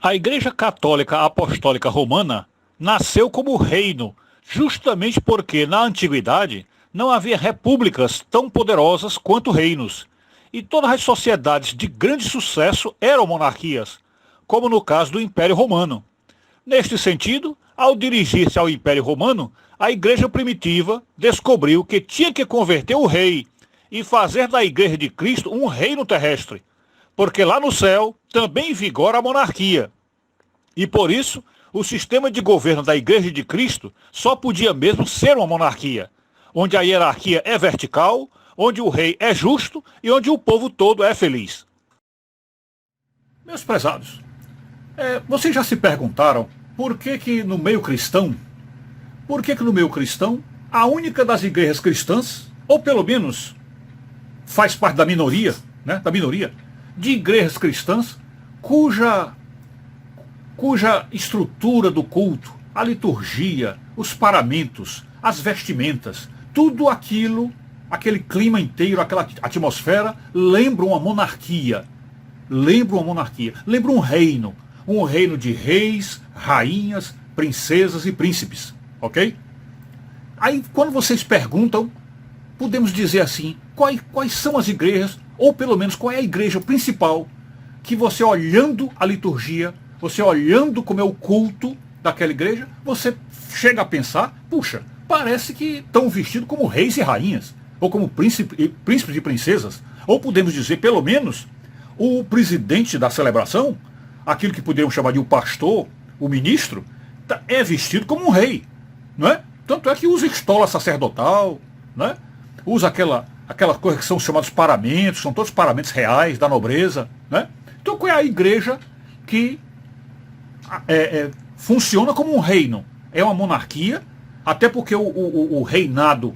A Igreja Católica Apostólica Romana nasceu como reino, justamente porque na antiguidade não havia repúblicas tão poderosas quanto reinos, e todas as sociedades de grande sucesso eram monarquias, como no caso do Império Romano. Neste sentido, ao dirigir-se ao Império Romano, a Igreja primitiva descobriu que tinha que converter o rei e fazer da Igreja de Cristo um reino terrestre, porque lá no céu também vigora a monarquia. E por isso, o sistema de governo da Igreja de Cristo só podia mesmo ser uma monarquia, onde a hierarquia é vertical, onde o rei é justo e onde o povo todo é feliz. Meus prezados, vocês já se perguntaram por que no meio cristão, a única das igrejas cristãs, ou pelo menos faz parte da minoria, de igrejas cristãs, cuja estrutura do culto, a liturgia, os paramentos, as vestimentas, tudo aquilo, aquele clima inteiro, aquela atmosfera, lembra uma monarquia. Lembra um reino de reis, rainhas, princesas e príncipes, ok? Aí, quando vocês perguntam, podemos dizer assim, quais são as igrejas, ou pelo menos qual é a igreja principal, que você olhando a liturgia, você olhando como é o culto daquela igreja, você chega a pensar, puxa, parece que estão vestidos como reis e rainhas, ou como príncipes e princesas, ou podemos dizer, pelo menos, o presidente da celebração, aquilo que poderíamos chamar de o pastor, o ministro, é vestido como um rei, não é? Tanto é que usa estola sacerdotal, né? Usa aquela coisa que são chamados paramentos, são todos paramentos reais da nobreza, né? Então qual é a igreja que funciona como um reino? É uma monarquia, até porque o reinado,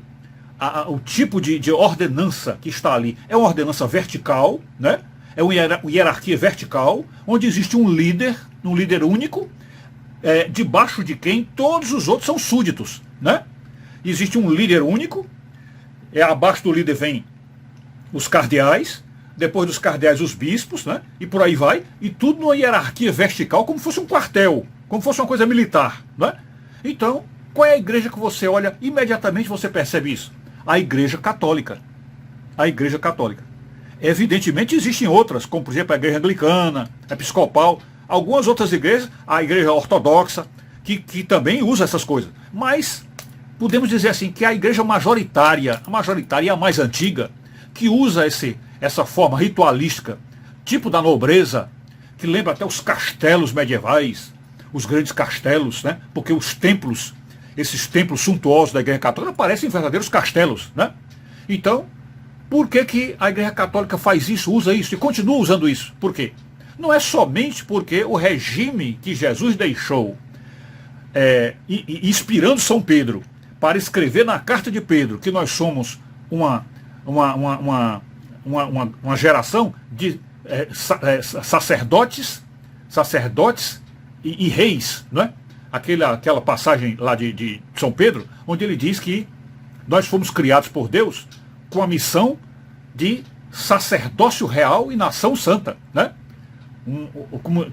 o tipo de ordenança que está ali é uma ordenança vertical, né? É uma hierarquia vertical, onde existe um líder único, debaixo de quem todos os outros são súditos, né? Existe um líder único, abaixo do líder vem os cardeais, depois dos cardeais os bispos, né? E por aí vai, e tudo numa hierarquia vertical, como fosse um quartel, como fosse uma coisa militar, né? Então, qual é a igreja que você olha, imediatamente você percebe isso? A Igreja Católica. A Igreja Católica. Evidentemente existem outras, como por exemplo a Igreja Anglicana, a Episcopal, algumas outras igrejas, a Igreja Ortodoxa, que também usa essas coisas. Mas podemos dizer assim que a igreja majoritária e a mais antiga, que usa essa forma ritualística, tipo da nobreza, que lembra até os castelos medievais, os grandes castelos, né? Porque os templos, esses templos suntuosos da Igreja Católica, parecem verdadeiros castelos, né? Então, por que a Igreja Católica faz isso, usa isso e continua usando isso? Por quê? Não é somente porque o regime que Jesus deixou, inspirando São Pedro, para escrever na carta de Pedro que nós somos uma geração de sacerdotes e reis, não é? Aquela passagem lá de São Pedro, onde ele diz que nós fomos criados por Deus com a missão de sacerdócio real e nação santa, né?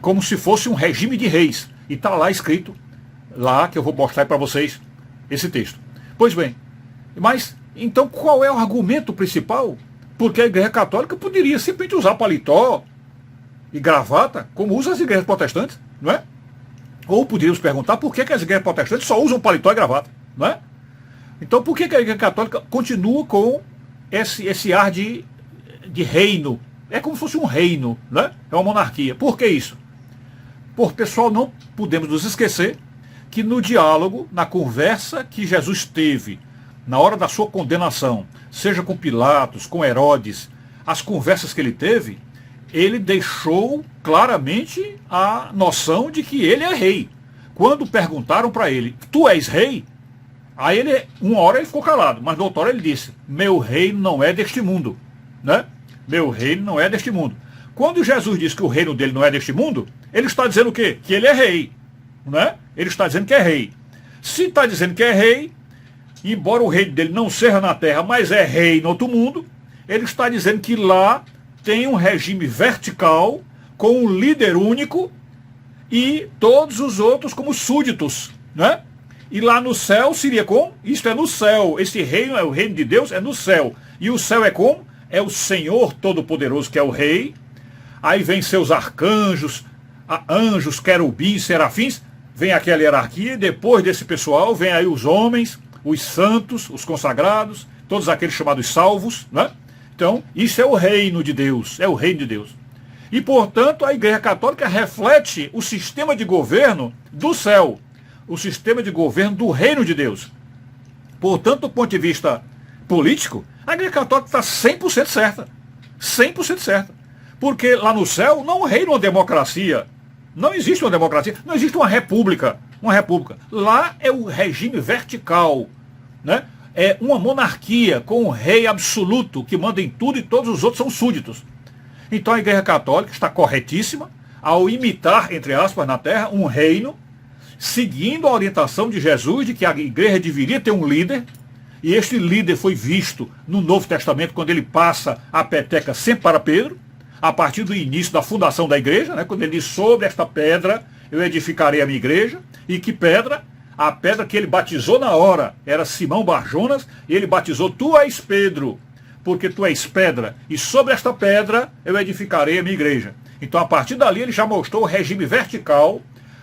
Como se fosse um regime de reis. E está lá escrito, lá que eu vou mostrar para vocês esse texto. Pois bem, mas então qual é o argumento principal? Porque a Igreja Católica poderia simplesmente usar paletó e gravata, como usam as igrejas protestantes, não é? Ou poderíamos perguntar por que as igrejas protestantes só usam paletó e gravata, não é? Então por que a Igreja Católica continua com esse ar de reino? É como se fosse um reino, né? É uma monarquia. Por que isso? Por pessoal, não podemos nos esquecer que no diálogo, na conversa que Jesus teve na hora da sua condenação, seja com Pilatos, com Herodes, as conversas que ele teve, ele deixou claramente a noção de que ele é rei. Quando perguntaram para ele, tu és rei? Aí uma hora ele ficou calado, mas na outra hora ele disse, meu reino não é deste mundo, né? Meu reino não é deste mundo. Quando Jesus diz que o reino dele não é deste mundo, ele está dizendo o quê? Que ele é rei, né? Ele está dizendo que é rei. Se está dizendo que é rei, embora o reino dele não seja na terra, mas é rei no outro mundo, ele está dizendo que lá tem um regime vertical, com um líder único, e todos os outros como súditos, né? E lá no céu seria como? Isto é no céu. Esse reino é o reino de Deus, é no céu. E o céu é como? É o Senhor Todo-Poderoso, que é o Rei. Aí vem seus arcanjos, anjos, querubins, serafins. Vem aquela hierarquia. E depois desse pessoal, vem aí os homens, os santos, os consagrados, todos aqueles chamados salvos, né? Então, isso é o reino de Deus. É o reino de Deus. E, portanto, a Igreja Católica reflete o sistema de governo do céu. O sistema de governo do reino de Deus. Portanto, do ponto de vista político, a Igreja Católica está 100% certa. 100% certa. Porque lá no céu não reina uma democracia. Não existe uma democracia. Não existe uma república. Uma república. Lá é o regime vertical. Né? É uma monarquia com um rei absoluto que manda em tudo e todos os outros são súditos. Então a Igreja Católica está corretíssima ao imitar, entre aspas, na terra, um reino, seguindo a orientação de Jesus de que a igreja deveria ter um líder, e este líder foi visto no Novo Testamento quando ele passa a peteca sempre para Pedro, a partir do início da fundação da igreja, né, quando ele diz: sobre esta pedra eu edificarei a minha igreja. E que pedra? A pedra que ele batizou na hora era Simão Barjonas, e ele batizou: tu és Pedro, porque tu és pedra, e sobre esta pedra eu edificarei a minha igreja. Então, a partir dali, ele já mostrou o regime vertical,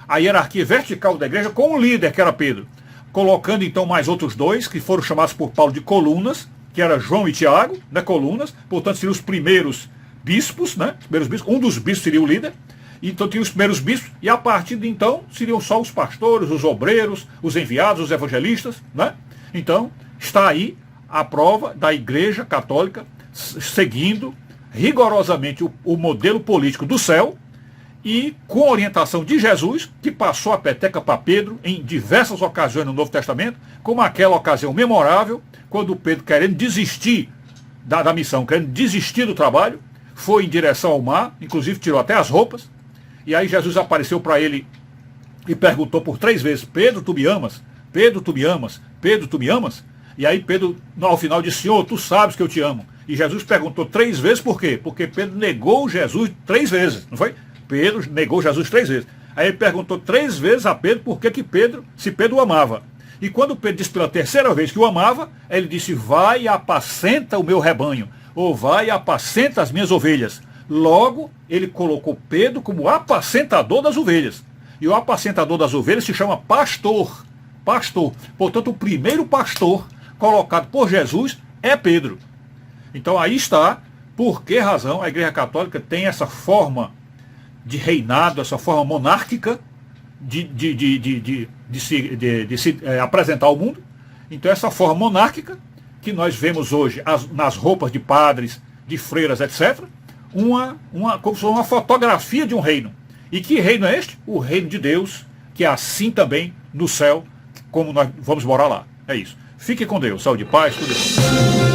a hierarquia vertical da igreja, com o líder, que era Pedro. Colocando, então, mais outros dois, que foram chamados por Paulo de colunas, que era João e Tiago, né, colunas, portanto, seriam os primeiros bispos, né, os primeiros bispos. Um dos bispos seria o líder. Então, tinha os primeiros bispos, e a partir de então, seriam só os pastores, os obreiros, os enviados, os evangelistas, né? Então, está aí a prova da Igreja Católica seguindo rigorosamente o modelo político do céu e com a orientação de Jesus, que passou a peteca para Pedro em diversas ocasiões no Novo Testamento, como aquela ocasião memorável, quando Pedro, querendo desistir da missão, querendo desistir do trabalho, foi em direção ao mar, inclusive tirou até as roupas, e aí Jesus apareceu para ele e perguntou por 3 vezes: Pedro, tu me amas? Pedro, tu me amas? Pedro, tu me amas? E aí Pedro, ao final, disse: Senhor, tu sabes que eu te amo. E Jesus perguntou 3 vezes por quê? Porque Pedro negou Jesus 3 vezes, não foi? Pedro negou Jesus 3 vezes. Aí ele perguntou 3 vezes a Pedro por que Pedro, se Pedro o amava. E quando Pedro disse pela 3ª vez que o amava, ele disse: vai e apacenta o meu rebanho, ou vai e apacenta as minhas ovelhas. Logo, ele colocou Pedro como apacentador das ovelhas. E o apacentador das ovelhas se chama pastor. Pastor. Portanto, o primeiro pastor colocado por Jesus é Pedro. Então aí está por que razão a Igreja Católica tem essa forma de reinado, essa forma monárquica de se apresentar ao mundo. Então essa forma monárquica que nós vemos hoje nas roupas de padres, de freiras, etc., como se fosse uma fotografia de um reino. E que reino é este? O reino de Deus, que é assim também no céu, como nós vamos morar lá. É isso. Fique com Deus. Saúde e paz, tudo bom.